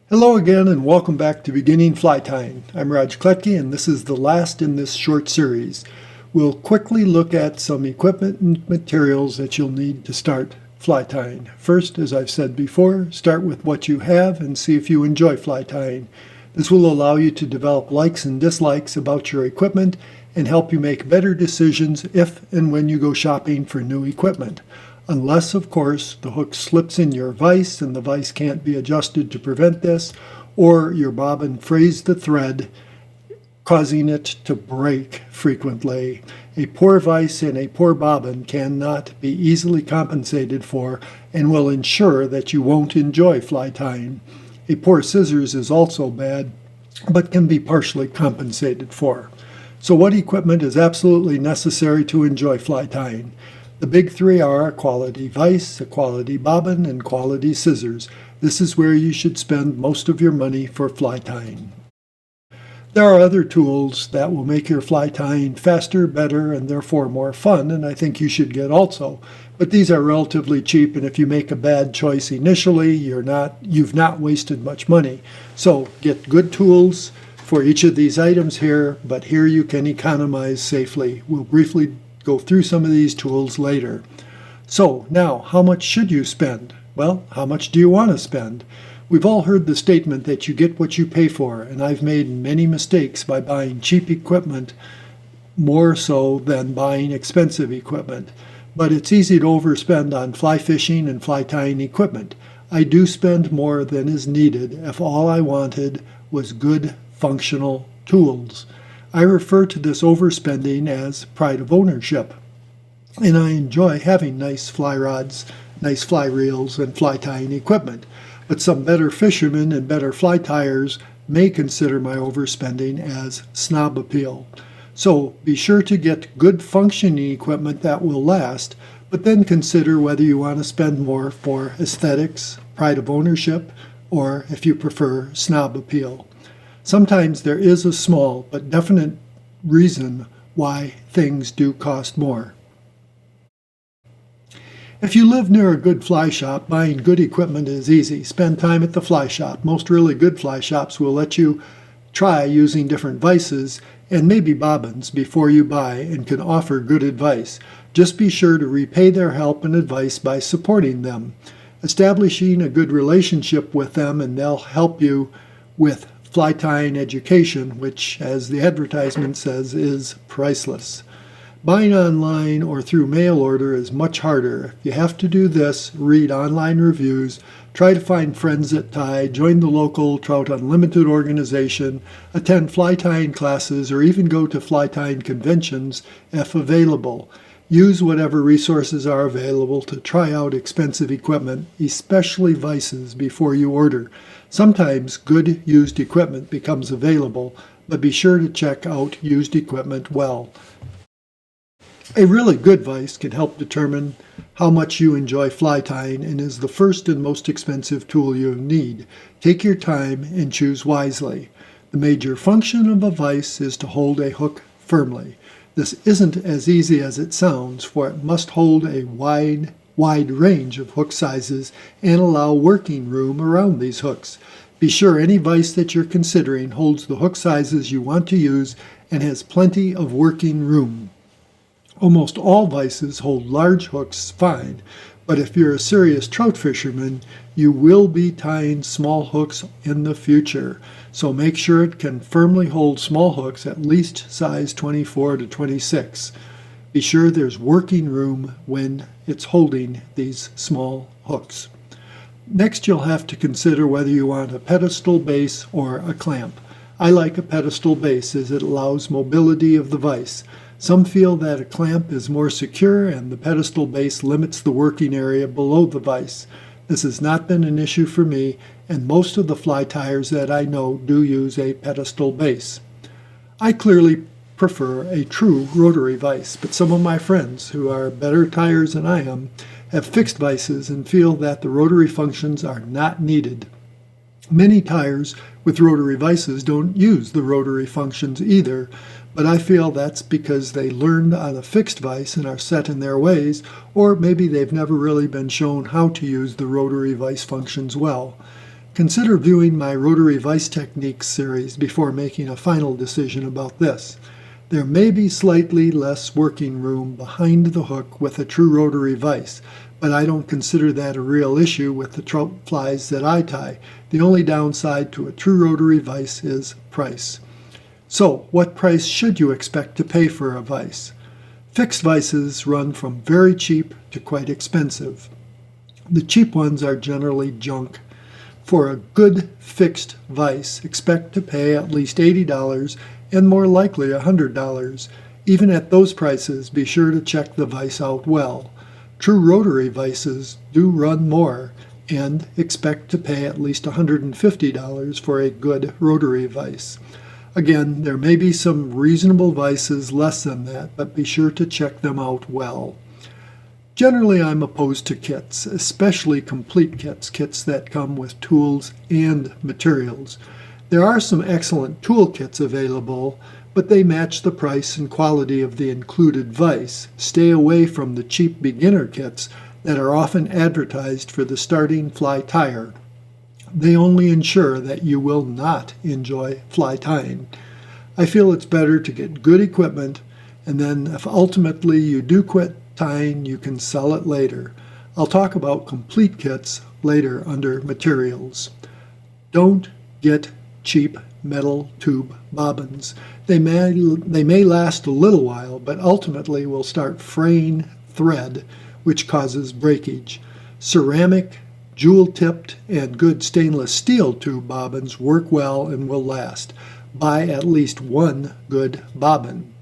Hello again and welcome back to Beginning Fly Tying. I'm Raj Kletke and this is the last in this short series. We'll quickly look at some equipment and materials that you'll need to start fly tying. First, as I've said before, start with what you have and see if you enjoy fly tying. This will allow you to develop likes and dislikes about your equipment and help you make better decisions if and when you go shopping for new equipment. Unless, of course, the hook slips in your vise and the vise can't be adjusted to prevent this, or your bobbin frays the thread, causing it to break frequently. A poor vise and a poor bobbin cannot be easily compensated for and will ensure that you won't enjoy fly tying. A poor scissors is also bad, but can be partially compensated for. So what equipment is absolutely necessary to enjoy fly tying? The big three are a quality vise, a quality bobbin, and quality scissors. This is where you should spend most of your money for fly tying. There are other tools that will make your fly tying faster, better, and therefore more fun, and I think you should get also. But these are relatively cheap, and if you make a bad choice initially, you've not wasted much money. So get good tools for each of these items here, but here you can economize safely. We'll briefly go through some of these tools later. So now, how much should you spend? Well, how much do you want to spend? We've all heard the statement that you get what you pay for, and I've made many mistakes by buying cheap equipment more so than buying expensive equipment. But it's easy to overspend on fly fishing and fly tying equipment. I do spend more than is needed if all I wanted was good functional tools. I refer to this overspending as pride of ownership, and I enjoy having nice fly rods, nice fly reels, and fly tying equipment. But some better fishermen and better fly tyers may consider my overspending as snob appeal. So be sure to get good functioning equipment that will last, but then consider whether you want to spend more for aesthetics, pride of ownership, or if you prefer snob appeal. Sometimes there is a small but definite reason why things do cost more. If you live near a good fly shop, buying good equipment is easy. Spend time at the fly shop. Most really good fly shops will let you try using different vices and maybe bobbins before you buy and can offer good advice. Just be sure to repay their help and advice by supporting them, establishing a good relationship with them, and they'll help you with fly tying education, which, as the advertisement says, is priceless. Buying online or through mail order is much harder. If you have to do this, read online reviews, try to find friends that tie, join the local Trout Unlimited organization, attend fly tying classes, or even go to fly tying conventions if available. Use whatever resources are available to try out expensive equipment, especially vices, before you order. Sometimes good used equipment becomes available, but be sure to check out used equipment well. A really good vise can help determine how much you enjoy fly tying and is the first and most expensive tool you need. Take your time and choose wisely. The major function of a vise is to hold a hook firmly. This isn't as easy as it sounds, for it must hold a wide range of hook sizes and allow working room around these hooks. Be sure any vise that you're considering holds the hook sizes you want to use and has plenty of working room. Almost all vices hold large hooks fine, but if you're a serious trout fisherman, you will be tying small hooks in the future. So make sure it can firmly hold small hooks, at least size 24 to 26. Be sure there's working room when it's holding these small hooks. Next, you'll have to consider whether you want a pedestal base or a clamp. I like a pedestal base as it allows mobility of the vise. Some feel that a clamp is more secure and the pedestal base limits the working area below the vise. This has not been an issue for me, and most of the fly tyers that I know do use a pedestal base. I clearly prefer a true rotary vise, but some of my friends who are better tyers than I am have fixed vices and feel that the rotary functions are not needed. Many tyers with rotary vices don't use the rotary functions either, but I feel that's because they learned on a fixed vise and are set in their ways, or maybe they've never really been shown how to use the rotary vise functions well. Consider viewing my rotary vise techniques series before making a final decision about this. There may be slightly less working room behind the hook with a true rotary vise, but I don't consider that a real issue with the trout flies that I tie. The only downside to a true rotary vise is price. So, what price should you expect to pay for a vise? Fixed vises run from very cheap to quite expensive. The cheap ones are generally junk. For a good fixed vise, expect to pay at least $80 and more likely $100. Even at those prices, be sure to check the vise out well. True rotary vises do run more, and expect to pay at least $150 for a good rotary vise. Again, there may be some reasonable vises less than that, but be sure to check them out well. Generally, I'm opposed to kits, especially complete kits that come with tools and materials. There are some excellent tool kits available, but they match the price and quality of the included vise. Stay away from the cheap beginner kits that are often advertised for the starting fly tyer. They only ensure that you will not enjoy fly tying. I feel it's better to get good equipment, and then if ultimately you do quit tying, you can sell it later. I'll talk about complete kits later under materials. Don't get cheap metal tube bobbins. They may last a little while, but ultimately will start fraying thread, which causes breakage. Ceramic, jewel-tipped, and good stainless steel tube bobbins work well and will last. Buy at least one good bobbin.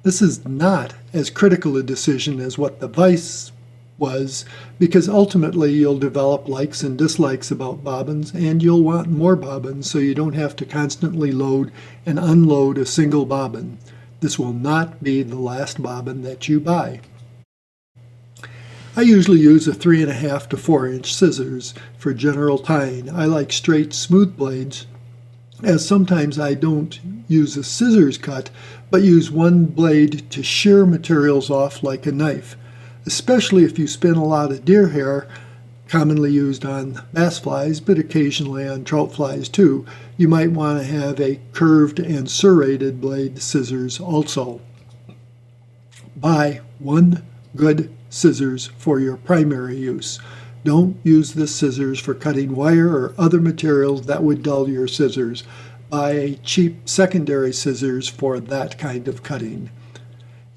This is not as critical a decision as what the vise was, because ultimately you'll develop likes and dislikes about bobbins, and you'll want more bobbins so you don't have to constantly load and unload a single bobbin. This will not be the last bobbin that you buy. I usually use a 3.5 to 4-inch scissors for general tying. I like straight, smooth blades, as sometimes I don't use a scissors cut, but use one blade to shear materials off like a knife. Especially if you spin a lot of deer hair, commonly used on bass flies, but occasionally on trout flies too, you might want to have a curved and serrated blade scissors also. Buy one good scissors for your primary use. Don't use the scissors for cutting wire or other materials that would dull your scissors. Buy a cheap secondary scissors for that kind of cutting.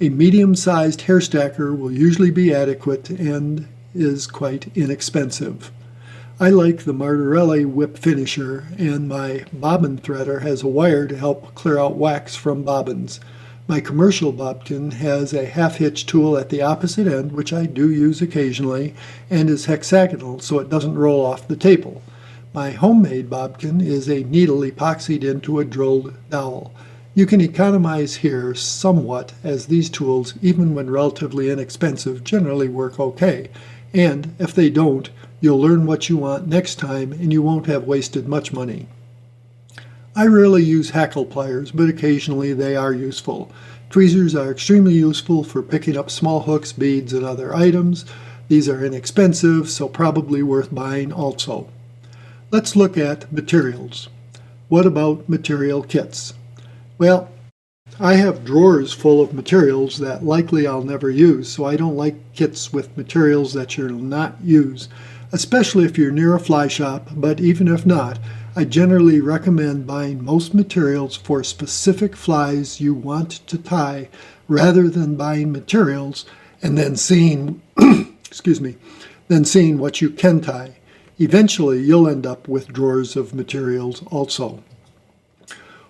A medium-sized hair stacker will usually be adequate and is quite inexpensive. I like the Martorelli whip finisher, and my bobbin threader has a wire to help clear out wax from bobbins. My commercial Bobkin has a half-hitch tool at the opposite end, which I do use occasionally, and is hexagonal so it doesn't roll off the table. My homemade Bobkin is a needle epoxied into a drilled dowel. You can economize here somewhat, as these tools, even when relatively inexpensive, generally work okay. And if they don't, you'll learn what you want next time and you won't have wasted much money. I rarely use hackle pliers, but occasionally they are useful. Tweezers are extremely useful for picking up small hooks, beads, and other items. These are inexpensive, so probably worth buying also. Let's look at materials. What about material kits? Well, I have drawers full of materials that likely I'll never use, so I don't like kits with materials that you'll not use, especially if you're near a fly shop, but even if not, I generally recommend buying most materials for specific flies you want to tie rather than buying materials and then seeing what you can tie. Eventually, you'll end up with drawers of materials also.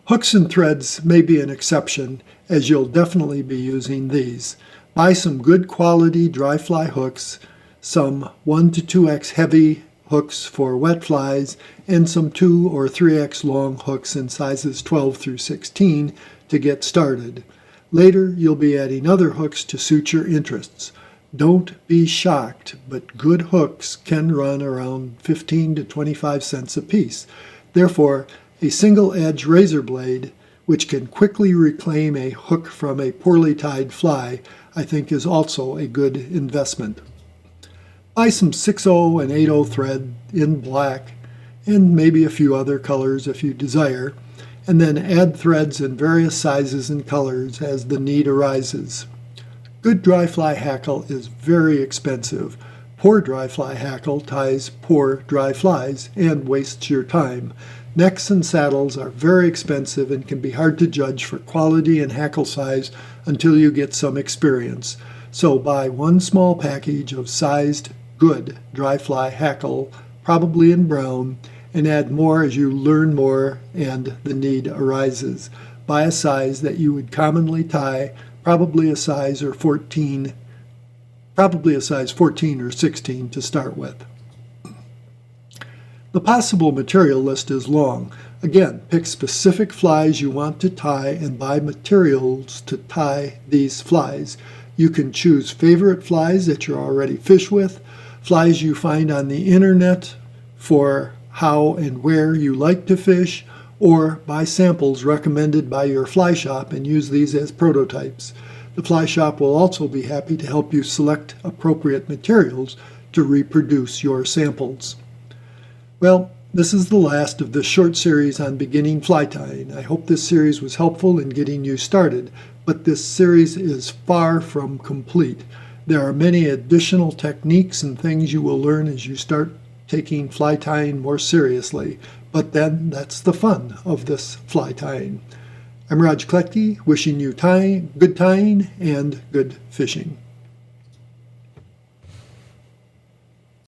Hooks and threads may be an exception, as you'll definitely be using these. Buy some good quality dry fly hooks, some 1 to 2x heavy hooks for wet flies, and some 2 or 3x long hooks in sizes 12 through 16 to get started. Later, you'll be adding other hooks to suit your interests. Don't be shocked, but good hooks can run around 15 to 25 cents a piece. Therefore, a single-edge razor blade, which can quickly reclaim a hook from a poorly tied fly, I think is also a good investment. Buy some 6/0 and 8/0 thread in black and maybe a few other colors if you desire, and then add threads in various sizes and colors as the need arises. Good dry fly hackle is very expensive. Poor dry fly hackle ties poor dry flies and wastes your time. Necks and saddles are very expensive and can be hard to judge for quality and hackle size until you get some experience. So buy one small package of sized good dry fly hackle, probably in brown, and add more as you learn more and the need arises. Buy a size that you would commonly tie, probably a size 14 or 16 to start with. The possible material list is long. Again, pick specific flies you want to tie and buy materials to tie these flies. You can choose favorite flies that you already fish with, flies you find on the internet for how and where you like to fish, or buy samples recommended by your fly shop and use these as prototypes. The fly shop will also be happy to help you select appropriate materials to reproduce your samples. Well, this is the last of this short series on beginning fly tying. I hope this series was helpful in getting you started, but this series is far from complete. There are many additional techniques and things you will learn as you start taking fly tying more seriously, but then that's the fun of this fly tying. I'm Raj Kletke, wishing you good tying and good fishing.